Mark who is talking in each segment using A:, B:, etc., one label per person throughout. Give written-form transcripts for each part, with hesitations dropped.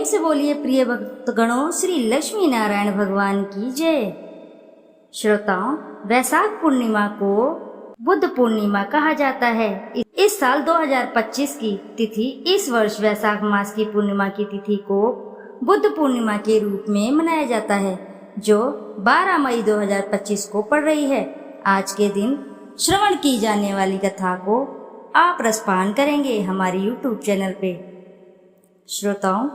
A: प्रेम से बोलिए प्रिय भक्तगणों, श्री लक्ष्मी नारायण भगवान की जय। श्रोताओं, वैशाख पूर्णिमा को बुद्ध पूर्णिमा कहा जाता है। इस साल 2025 की तिथि इस वर्ष वैशाख मास की पूर्णिमा की तिथि को बुद्ध पूर्णिमा के रूप में मनाया जाता है, जो 12 मई 2025 को पड़ रही है। आज के दिन श्रवण की जाने वाली कथा को आप रसपान करेंगे हमारे YouTube चैनल पे। श्रोताओं,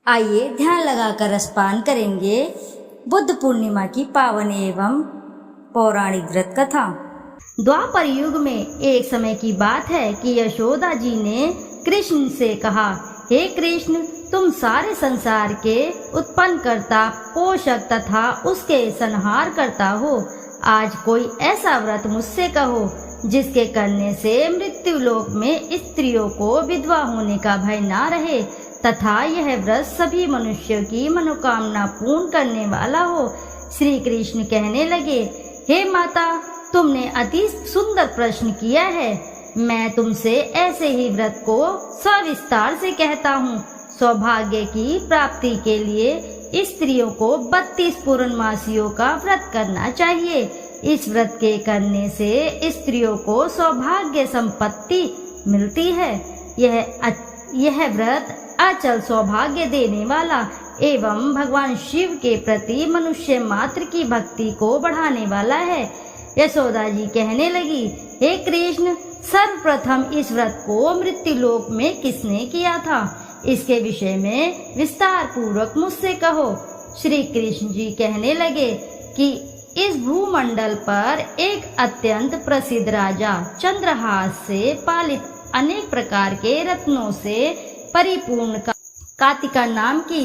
A: आइए ध्यान लगाकर रसपान करेंगे बुद्ध पूर्णिमा की पावन एवं पौराणिक व्रत कथा। द्वापर युग में एक समय की बात है कि यशोदा जी ने कृष्ण से कहा, हे कृष्ण, तुम सारे संसार के उत्पन्न करता, पोषक तथा उसके संहार करता हो। आज कोई ऐसा व्रत मुझसे कहो जिसके करने से मृत्यु लोक में स्त्रियों को विधवा होने का भय ना रहे तथा यह व्रत सभी मनुष्यों की मनोकामना पूर्ण करने वाला हो। श्री कृष्ण कहने लगे, हे माता, तुमने अति सुंदर प्रश्न किया है। मैं तुमसे ऐसे ही व्रत को सविस्तार से कहता हूँ। सौभाग्य की प्राप्ति के लिए स्त्रियों को 32 पूर्णमासियों का व्रत करना चाहिए। इस व्रत के करने से स्त्रियों को सौभाग्य संपत्ति मिलती है। यह व्रत अचल सौभाग्य देने वाला एवं भगवान शिव के प्रति मनुष्य मात्र की भक्ति को बढ़ाने वाला है। यशोदा जी कहने लगी, हे कृष्ण, सर्वप्रथम इस व्रत को मृत्यु लोक में किसने किया था? इसके विषय में विस्तार पूर्वक मुझसे कहो। श्री कृष्ण जी कहने लगे कि इस भूमंडल पर एक अत्यंत प्रसिद्ध राजा चंद्रहास से पालित अनेक प्रकार के रत्नों से परिपूर्ण कातिका नाम की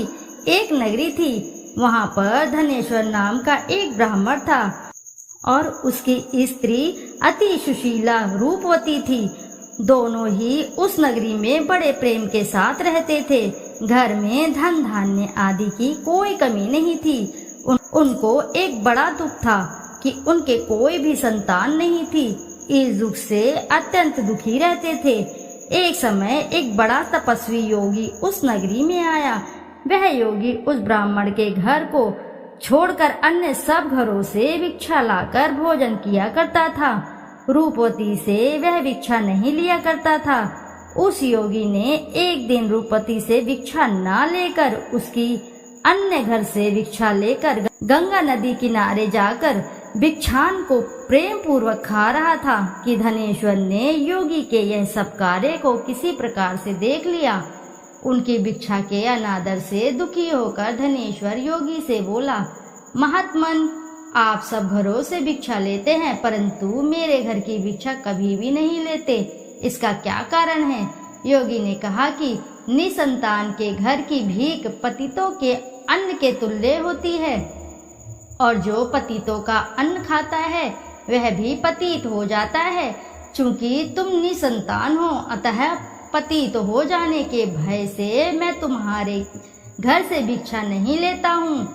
A: एक नगरी थी। वहां पर धनेश्वर नाम का एक ब्राह्मण था और उसकी स्त्री अति सुशीला रूपवती थी। दोनों ही उस नगरी में बड़े प्रेम के साथ रहते थे। घर में धन धान्य आदि की कोई कमी नहीं थी। उनको एक बड़ा दुख था कि उनके कोई भी संतान नहीं थी। इस दुख से अत्यंत दुखी रहते थे। एक समय एक बड़ा तपस्वी योगी उस नगरी में आया। वह योगी उस ब्राह्मण के घर को छोड़कर अन्य सब घरों से भिक्षा लाकर भोजन किया करता था। रूपवती से वह भिक्षा नहीं लिया करता था। उस योगी ने एक दिन रूपवती से भिक्षा ना लेकर उसकी अन्य घर से भिक्षा लेकर गंगा नदी किनारे जाकर भिक्षान को प्रेम पूर्वक खा रहा था कि धनेश्वर ने योगी के यह सब कार्य को किसी प्रकार से देख लिया। उनकी भिक्षा के अनादर से दुखी होकर धनेश्वर योगी से बोला, महात्मन, आप सब घरों से भिक्षा लेते हैं परंतु मेरे घर की भिक्षा कभी भी नहीं लेते। इसका क्या कारण है? योगी ने कहा कि निसंतान के घर की भीख पतितों के अन्न के तुल्य होती है और जो पतितों का अन्न खाता है वह भी पतित हो जाता है। चूंकि तुम निसंतान हो, अतः पतित हो जाने के भय से मैं तुम्हारे घर से भिक्षा नहीं लेता हूँ।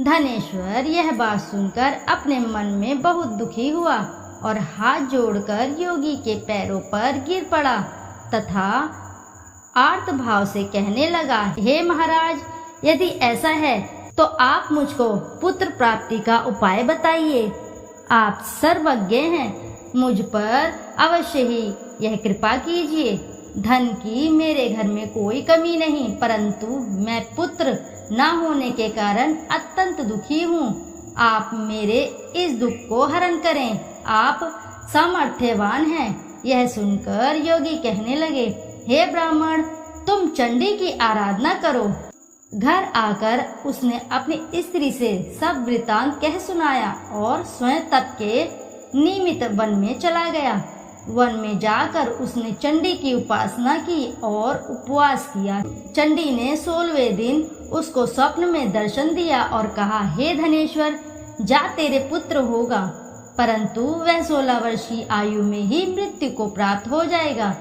A: धनेश्वर यह बात सुनकर अपने मन में बहुत दुखी हुआ और हाथ जोड़कर योगी के पैरों पर गिर पड़ा तथा आर्त भाव से कहने लगा, हे महाराज, यदि ऐसा है तो आप मुझको पुत्र प्राप्ति का उपाय बताइए। आप सर्वज्ञ हैं, मुझ पर अवश्य ही यह कृपा कीजिए। धन की मेरे घर में कोई कमी नहीं, परंतु मैं पुत्र न होने के कारण अत्यंत दुखी हूँ। आप मेरे इस दुख को हरण करें। आप सामर्थ्यवान हैं। यह सुनकर योगी कहने लगे, हे ब्राह्मण, तुम चंडी की आराधना करो। घर आकर उसने अपनी स्त्री से सब वृतांत कह सुनाया और स्वयं तप के निमित्त वन में चला गया। वन में जाकर उसने चंडी की उपासना की और उपवास किया। चंडी ने 16वें दिन उसको स्वप्न में दर्शन दिया और कहा, हे धनेश्वर, जा, तेरे पुत्र होगा, परंतु वह 16 वर्ष की आयु में ही मृत्यु को प्राप्त हो जाएगा।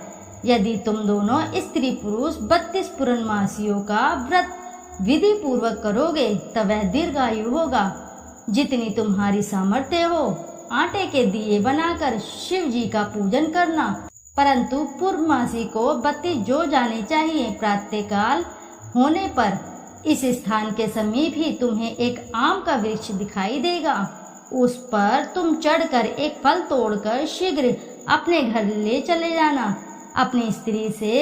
A: यदि तुम दोनों स्त्री पुरुष 32 पूर्णमासियों का व्रत विधि पूर्वक करोगे तब वह दीर्घायु होगा। जितनी तुम्हारी सामर्थ्य हो, आटे के दिए बनाकर शिव जी का पूजन करना, परंतु पूर्णमासी को 32 जो जाने चाहिए। प्रातःकाल होने पर इस स्थान के समीप ही तुम्हें एक आम का वृक्ष दिखाई देगा। उस पर तुम चढ़कर एक फल तोड़कर शीघ्र अपने घर ले चले जाना। अपनी स्त्री से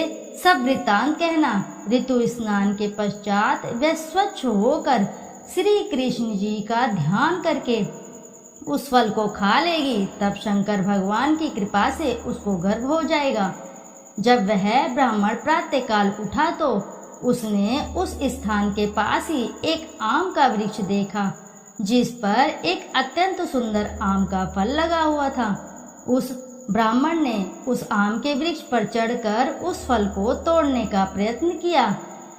A: सब वृत्तांत कहना। ऋतु स्नान के पश्चात वह स्वच्छ होकर श्री कृष्ण जी का ध्यान करके उस फल को खा लेगी। तब शंकर भगवान की कृपा से उसको गर्भ हो जाएगा। जब वह ब्राह्मण प्रातःकाल उठा तो उसने उस स्थान के पास ही एक आम का वृक्ष देखा, जिस पर एक अत्यंत सुंदर आम का फल लगा हुआ था। उस ब्राह्मण ने उस आम के वृक्ष पर चढ़कर उस फल को तोड़ने का प्रयत्न किया,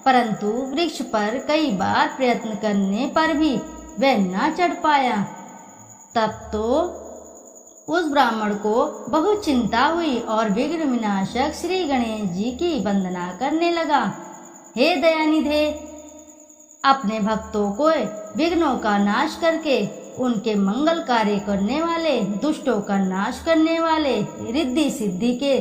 A: परंतु वृक्ष पर कई बार प्रयत्न करने पर भी वह न चढ़ पाया। तब तो उस ब्राह्मण को बहुत चिंता हुई और विघ्न विनाशक श्री गणेश जी की वंदना करने लगा। हे दयानिधे, अपने भक्तों को विघ्नों का नाश करके उनके मंगल कार्य करने वाले, दुष्टों का नाश करने वाले, रिद्धि सिद्धि के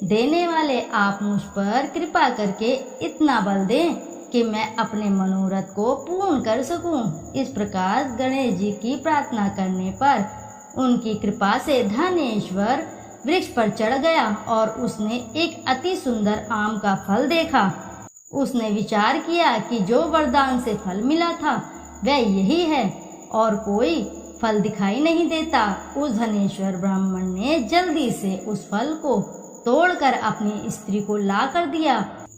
A: देने वाले आप मुझ पर कृपा करके इतना बल दें कि मैं अपने मनोरथ को पूर्ण कर सकूं। इस प्रकार गणेश जी की प्रार्थना करने पर उनकी कृपा से धनेश्वर वृक्ष पर चढ़ गया और उसने एक अति सुंदर आम का फल देखा। उसने विचार किया कि जो वरदान से फल मिला था वह यही है और कोई फल दिखाई नहीं देता। उस धनेश्वर ब्राह्मण ने जल्दी से उस फल को तोड़कर अपनी स्त्री को ला कर दिया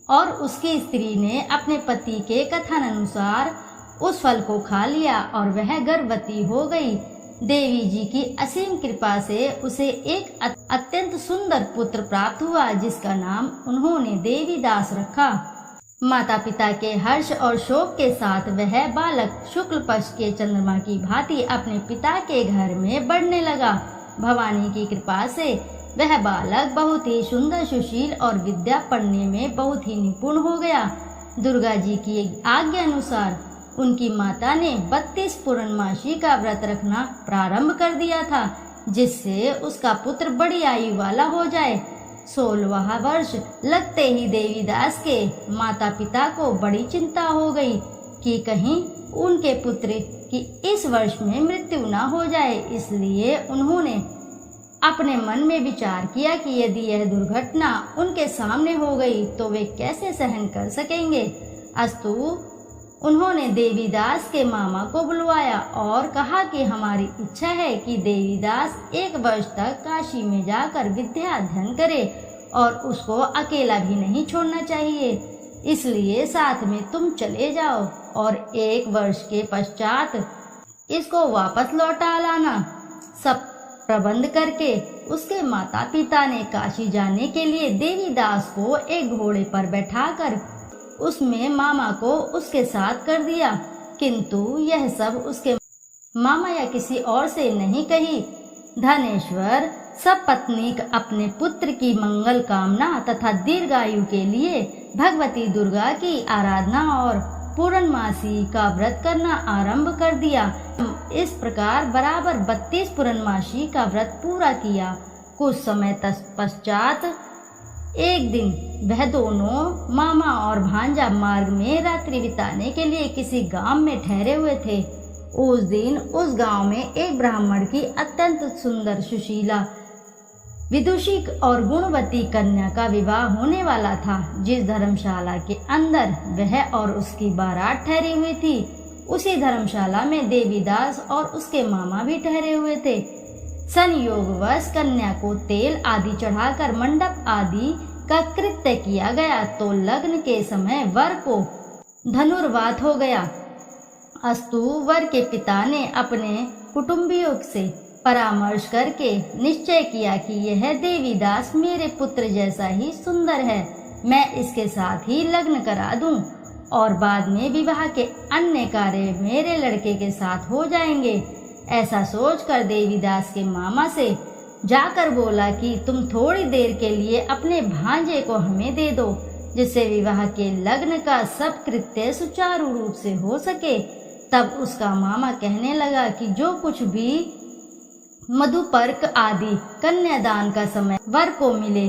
A: और उसकी स्त्री ने अपने पति के कथन अनुसार उस फल को खा लिया और वह गर्भवती हो गई। देवी जी की असीम कृपा से उसे एक अत्यंत सुंदर पुत्र प्राप्त हुआ, जिसका नाम उन्होंने देवीदास रखा। माता पिता के हर्ष और शोक के साथ वह बालक शुक्ल पक्ष के चंद्रमा की भांति अपने पिता के घर में बढ़ने लगा। भवानी की कृपा से वह बालक बहुत ही सुंदर, सुशील और विद्या पढ़ने में बहुत ही निपुण हो गया। दुर्गा जी की आज्ञा अनुसार उनकी माता ने 32 पूर्णमासी का व्रत रखना प्रारंभ कर दिया था, जिससे उसका पुत्र बड़ी आयु वाला हो जाए। 16वां वर्ष लगते ही देवीदास के माता पिता को बड़ी चिंता हो गई कि कहीं उनके पुत्र की इस वर्ष में मृत्यु न हो जाए। इसलिए उन्होंने अपने मन में विचार किया कि यदि यह दुर्घटना उनके सामने हो गई तो वे कैसे सहन कर सकेंगे। अस्तु उन्होंने देवीदास के मामा को बुलवाया और कहा कि हमारी इच्छा है कि देवीदास 1 वर्ष तक काशी में जाकर विद्या अध्ययन करे और उसको अकेला भी नहीं छोड़ना चाहिए, इसलिए साथ में तुम चले जाओ और 1 वर्ष के पश्चात इसको वापस लौटा लाना। सब प्रबंध करके उसके माता पिता ने काशी जाने के लिए देवीदास को एक घोड़े पर बैठाकर उसमें मामा को उसके साथ कर दिया, किंतु यह सब उसके मामा या किसी और से नहीं कही। धनेश्वर सब पत्नीक अपने पुत्र की मंगल कामना तथा दीर्घायु के लिए भगवती दुर्गा की आराधना और पूर्णमासी का व्रत करना आरंभ कर दिया। इस प्रकार बराबर 32 पूर्णमासी का व्रत पूरा किया। कुछ समय पश्चात एक दिन वह दोनों मामा और भांजा मार्ग में रात्रि बिताने के लिए किसी गांव में ठहरे हुए थे। उस दिन उस गांव में एक ब्राह्मण की अत्यंत सुंदर, सुशीला, विदुषी और गुणवती कन्या का विवाह होने वाला था। जिस धर्मशाला के अंदर वह और उसकी बारात ठहरी हुई थी, उसी धर्मशाला में देवीदास और उसके मामा भी ठहरे हुए थे। संयोगवश कन्या को तेल आदि चढ़ाकर मंडप आदि का कृत्य किया गया तो लग्न के समय वर को धनुर्वात हो गया। अस्तु वर के पिता ने अपने कुटुंबियों से परामर्श करके निश्चय किया कि यह देवीदास मेरे पुत्र जैसा ही सुंदर है, मैं इसके साथ ही लग्न करा दूं और बाद में विवाह के अन्य कार्य मेरे लड़के के साथ हो जाएंगे। ऐसा सोचकर देवीदास के मामा से जाकर बोला कि तुम थोड़ी देर के लिए अपने भांजे को हमें दे दो, जिससे विवाह के लग्न का सब कृत्य सुचारू रूप से हो सके। तब उसका मामा कहने लगा कि जो कुछ भी मधुपर्क आदि कन्यादान का समय वर को मिले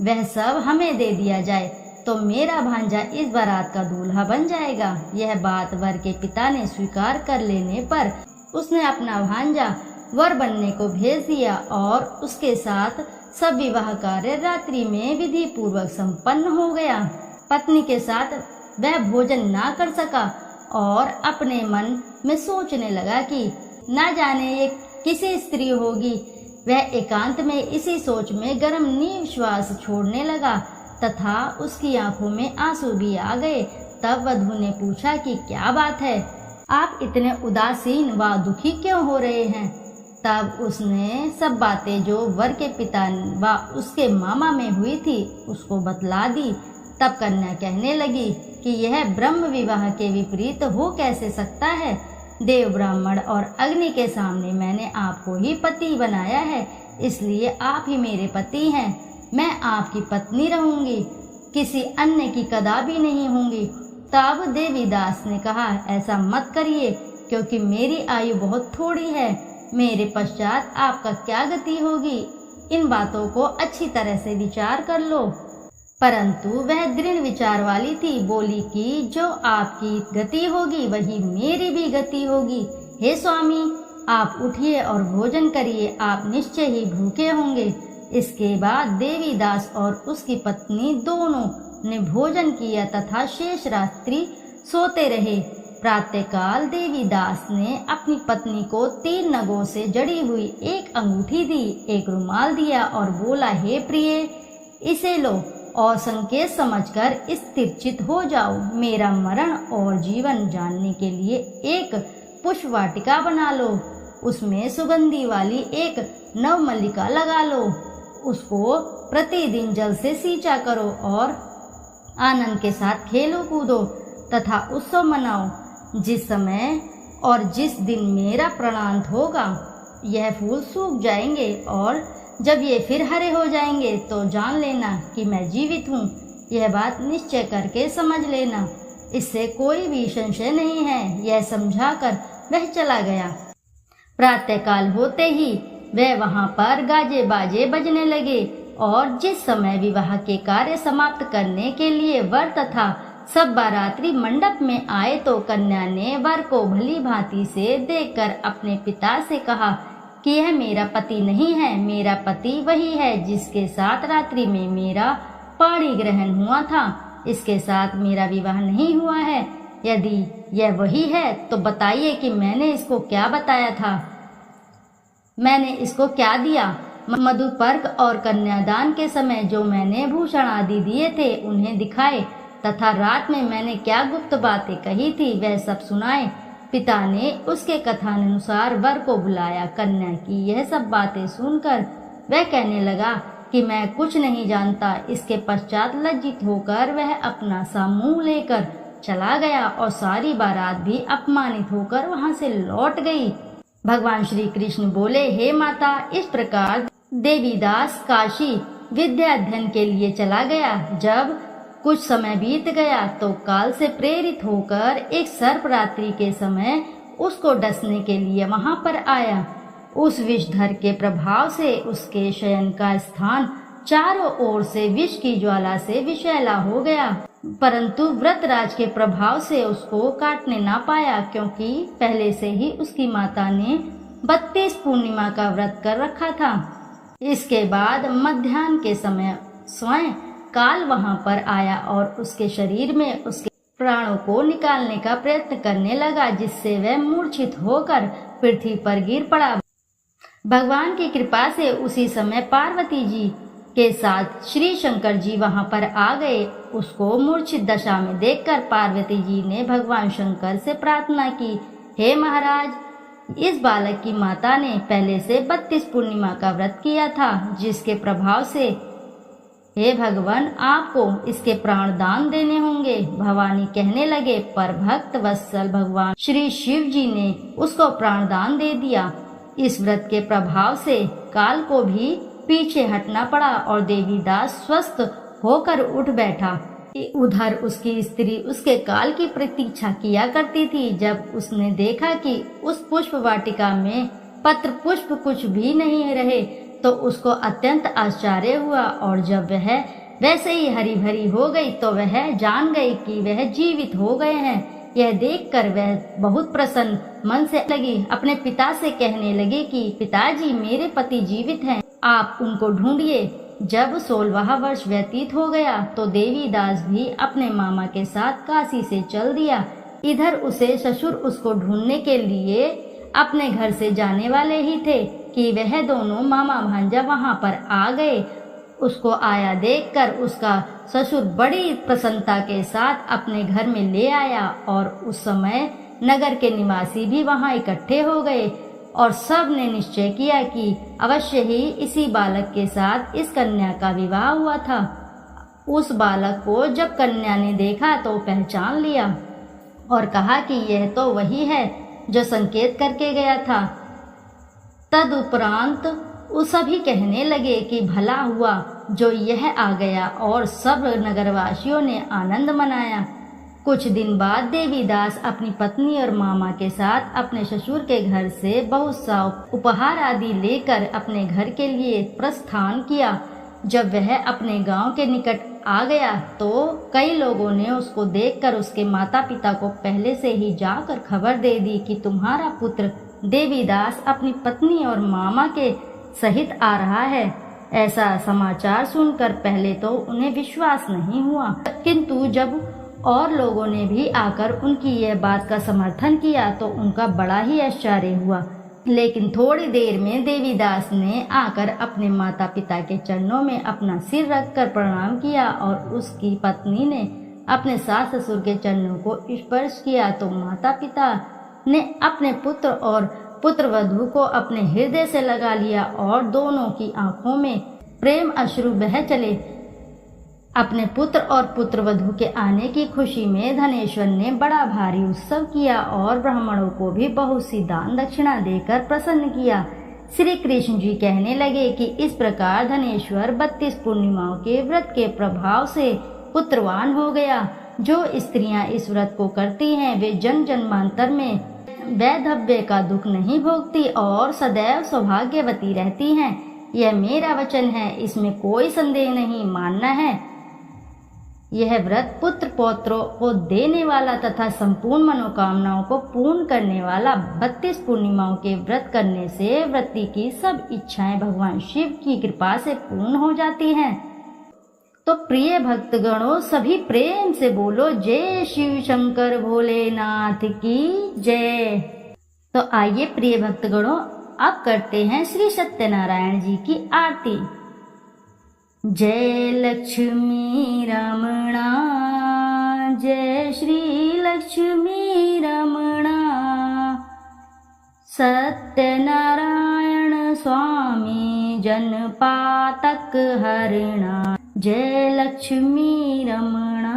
A: वह सब हमें दे दिया जाए। तो मेरा भांजा इस बारात का दूल्हा बन जाएगा। यह बात वर के पिता ने स्वीकार कर लेने पर उसने अपना भांजा वर बनने को भेज दिया और उसके साथ सब विवाह कार्य रात्रि में विधि पूर्वक संपन्न हो गया। पत्नी के साथ वह भोजन ना कर सका और अपने मन में सोचने लगा कि न जाने ये किसी स्त्री होगी। वह एकांत में इसी सोच में गर्म निश्वास छोड़ने लगा तथा उसकी आंखों में आंसू भी आ गए। तब वधू ने पूछा कि क्या बात है, आप इतने उदासीन व दुखी क्यों हो रहे हैं। तब उसने सब बातें जो वर के पिता व उसके मामा में हुई थी उसको बतला दी। तब कन्या कहने लगी कि यह ब्रह्म विवाह के विपरीत हो कैसे सकता है। देव ब्राह्मण और अग्नि के सामने मैंने आपको ही पति बनाया है, इसलिए आप ही मेरे पति हैं। मैं आपकी पत्नी रहूंगी, किसी अन्य की कदापि नहीं होंगी। तब देवीदास ने कहा, ऐसा मत करिए, क्योंकि मेरी आयु बहुत थोड़ी है। मेरे पश्चात आपका क्या गति होगी, इन बातों को अच्छी तरह से विचार कर लो। परंतु वह दृढ़ विचार वाली थी, बोली कि जो आपकी गति होगी वही मेरी भी गति होगी। हे स्वामी, आप उठिए और भोजन करिए, आप निश्चय ही भूखे होंगे। इसके बाद देवीदास और उसकी पत्नी दोनों ने भोजन किया तथा शेष रात्रि सोते रहे। प्रातःकाल देवीदास ने अपनी पत्नी को 3 नगों से जड़ी हुई एक अंगूठी दी, एक रुमाल दिया और बोला, हे प्रिय, इसे लो और संकेत समझकर स्थिरचित हो जाओ। मेरा मरण और जीवन जानने के लिए एक पुष्प वाटिका बना लो, उसमें सुगंधी वाली एक नवमल्लिका लगा लो, उसको प्रतिदिन जल से सींचा करो और आनंद के साथ खेलो कूदो तथा उत्सव मनाओ। जिस समय और जिस दिन मेरा प्रणांत होगा यह फूल सूख जाएंगे और जब ये फिर हरे हो जाएंगे तो जान लेना कि मैं जीवित हूँ। यह बात निश्चय करके समझ लेना, इससे कोई भी संशय नहीं है। यह समझाकर वह चला गया। प्रातःकाल होते ही वह वहां पर गाजे बाजे बजने लगे और जिस समय विवाह के कार्य समाप्त करने के लिए वर तथा सब बारात्री मंडप में आए तो कन्या ने वर को भली भांति से देखकर अपने पिता से कहा कि यह मेरा पति नहीं है, मेरा पति वही है जिसके साथ रात्रि में मेरा पाणी ग्रहण हुआ था। इसके साथ मेरा विवाह नहीं हुआ है। यदि यह वही है तो बताइए कि मैंने इसको क्या बताया था, मैंने इसको क्या दिया। मधुपर्क और कन्यादान के समय जो मैंने भूषण आदि दिए थे उन्हें दिखाए तथा रात में मैंने क्या गुप्त बातें कही थी वह सब सुनाए। पिता ने उसके कथानुसार वर को बुलाया। कन्या की यह सब बातें सुनकर वह कहने लगा कि मैं कुछ नहीं जानता। इसके पश्चात लज्जित होकर वह अपना सा मुंह लेकर चला गया और सारी बारात भी अपमानित होकर वहां से लौट गई। भगवान श्री कृष्ण बोले, हे माता, इस प्रकार देवीदास काशी विद्या अध्ययन के लिए चला गया। जब कुछ समय बीत गया तो काल से प्रेरित होकर एक सर्प रात्रि के समय उसको डसने के लिए वहां पर आया। उस विषधर के प्रभाव से उसके शयन का स्थान चारों ओर से विष की ज्वाला से विषैला हो गया, परंतु व्रतराज के प्रभाव से उसको काटने ना पाया, क्योंकि पहले से ही उसकी माता ने 32 पूर्णिमा का व्रत कर रखा था। इसके बाद मध्याह्न के समय स्वयं काल वहां पर आया और उसके शरीर में उसके प्राणों को निकालने का प्रयत्न करने लगा, जिससे वह मूर्छित होकर पृथ्वी पर गिर पड़ा। भगवान की कृपा से उसी समय पार्वती जी के साथ श्री शंकर जी वहां पर आ गए। उसको मूर्छित दशा में देखकर पार्वती जी ने भगवान शंकर से प्रार्थना की, हे महाराज, इस बालक की माता ने पहले से 32 पूर्णिमा का व्रत किया था, जिसके प्रभाव से हे भगवान आपको इसके प्राण दान देने होंगे। भवानी कहने लगे, पर भक्त वत्सल भगवान श्री शिव जी ने उसको प्राण दान दे दिया। इस व्रत के प्रभाव से काल को भी पीछे हटना पड़ा और देवीदास स्वस्थ होकर उठ बैठा। उधर उसकी स्त्री उसके काल की प्रतीक्षा किया करती थी। जब उसने देखा कि उस पुष्प वाटिका में पत्र पुष्प कुछ भी नहीं रहे तो उसको अत्यंत आश्चर्य हुआ और जब वह वैसे ही हरी भरी हो गई तो वह जान गई कि वह जीवित हो गए हैं। यह देखकर वह बहुत प्रसन्न मन से लगी। अपने पिता से कहने लगी कि पिताजी, मेरे पति जीवित हैं, आप उनको ढूंढिए। जब 16वां वर्ष व्यतीत हो गया तो देवीदास भी अपने मामा के साथ काशी से चल दिया। इधर उसे ससुर उसको ढूंढने के लिए अपने घर से जाने वाले ही थे कि वह दोनों मामा भांजा वहां पर आ गए। उसको आया देखकर उसका ससुर बड़ी प्रसन्नता के साथ अपने घर में ले आया और उस समय नगर के निवासी भी वहां इकट्ठे हो गए और सब ने निश्चय किया कि अवश्य ही इसी बालक के साथ इस कन्या का विवाह हुआ था। उस बालक को जब कन्या ने देखा तो पहचान लिया और कहा कि यह तो वही है जो संकेत करके गया था। तदुपरांत उस सभी कहने लगे कि भला हुआ जो यह आ गया और सब नगरवासियों ने आनंद मनाया। कुछ दिन बाद देवीदास अपनी पत्नी और मामा के साथ अपने ससुर के घर से बहुत सा उपहार आदि लेकर अपने घर के लिए प्रस्थान किया। जब वह अपने गांव के निकट आ गया तो कई लोगों ने उसको देखकर उसके माता पिता को पहले से ही जाकर खबर दे दी कि तुम्हारा पुत्र देवीदास अपनी पत्नी और मामा के सहित आ रहा है। ऐसा समाचार सुनकर पहले तो उन्हें विश्वास नहीं हुआ, किंतु जब और लोगों ने भी आकर उनकी यह बात का समर्थन किया तो उनका बड़ा ही आश्चर्य हुआ। लेकिन थोड़ी देर में देवीदास ने आकर अपने माता पिता के चरणों में अपना सिर रखकर प्रणाम किया और उसकी पत्नी ने अपने सास ससुर के चरणों को स्पर्श किया तो माता पिता ने अपने पुत्र और पुत्रवधू को अपने हृदय से लगा लिया और दोनों की आंखों में प्रेम अश्रु बह चले। अपने पुत्र और पुत्रवधू के आने की खुशी में धनेश्वर ने बड़ा भारी उत्सव किया और ब्राह्मणों को भी बहुत सी दान दक्षिणा देकर प्रसन्न किया। श्री कृष्ण जी कहने लगे कि इस प्रकार धनेश्वर 32 पूर्णिमाओं के व्रत के प्रभाव से पुत्रवान हो गया। जो स्त्रियां इस व्रत को करती हैं वे जन्म जन्मांतर में वैधव्य का दुख नहीं भोगती और सदैव सौभाग्यवती रहती हैं। यह मेरा वचन है, इसमें कोई संदेह नहीं मानना है। यह व्रत पुत्र पौत्रों को देने वाला तथा संपूर्ण मनोकामनाओं को पूर्ण करने वाला 32 पूर्णिमाओं के व्रत करने से व्रती की सब इच्छाएं भगवान शिव की कृपा से पूर्ण हो जाती हैं। तो प्रिय भक्तगणों, सभी प्रेम से बोलो जय शिव शंकर भोलेनाथ की जय। तो आइए प्रिय भक्तगणों, अब करते हैं श्री सत्यनारायण जी की आरती। जय लक्ष्मी रमणा, जय श्री लक्ष्मी रमणा, सत्यनारायण स्वामी जनपातक हरणा। जय लक्ष्मी रमणा,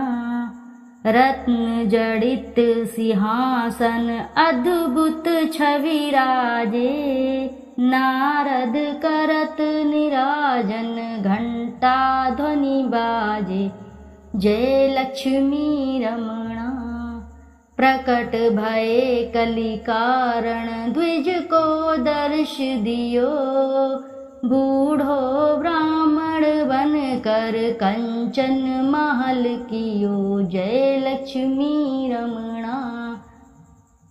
A: रत्न जड़ित सिंहासन अद्भुत छवि राजे, नारद करत निराजन घंटा ध्वनि बाजे। जय लक्ष्मी रमणा, प्रकट भये कलि कारण द्विज को दर्श दियो, बूढ़ो ब्राह्मण बन कर कंचन महल कियो। जय लक्ष्मी रमणा,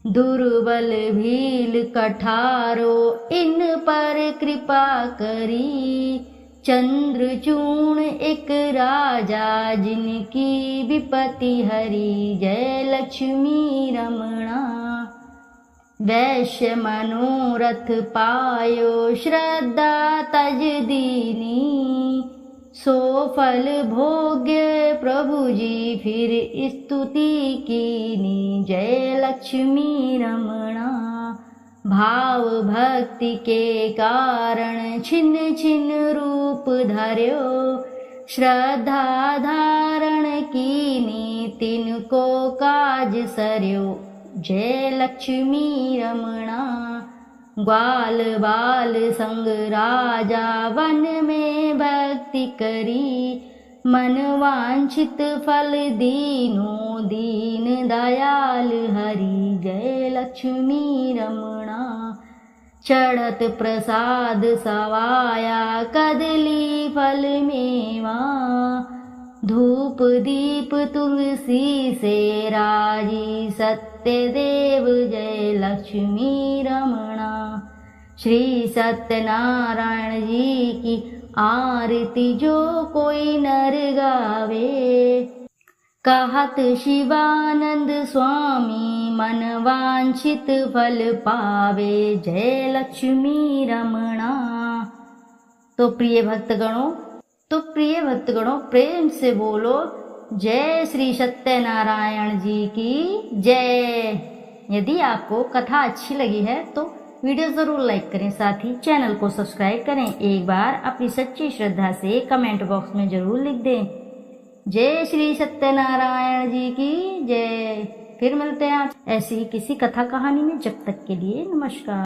A: दुर्बल भील कठारो इन पर कृपा करी, चंद्रचूर्ण एक राजा जिनकी विपत्ति हरी। जय लक्ष्मी रमणा, वैश्य मनोरथ पायो श्रद्धा तज दीनी, सो फल भोग्य प्रभु जी फिर स्तुति कीनी। जय लक्ष्मी रमणा, भाव भक्ति के कारण छिन्न छिन्न रूप धर्यो, श्रद्धा धारण कीनी तिनको काज सर्यो। जय लक्ष्मी रमणा, ग्वाल बाल संग राजा वन में भक्ति करी, मन वांछित फल दीनो दीन दयाल हरि। जय लक्ष्मी रमणा, चढ़त प्रसाद सवाया कदली फल मेवा, धूप दीप तुलसी से राजी, सत्यदेव जय लक्ष्मी रमणा। श्री सत्यनारायण जी की आरती जो कोई नर गावे, कहत शिवानंद स्वामी मन वांछित फल पावे, जय लक्ष्मी रमणा। तो प्रिय भक्तगणों प्रेम से बोलो जय श्री सत्यनारायण जी की जय। यदि आपको कथा अच्छी लगी है तो वीडियो जरूर लाइक करें, साथ ही चैनल को सब्सक्राइब करें। एक बार अपनी सच्ची श्रद्धा से कमेंट बॉक्स में जरूर लिख दें जय श्री सत्यनारायण जी की जय। फिर मिलते हैं आप ऐसी ही किसी कथा कहानी में, जब तक के लिए नमस्कार।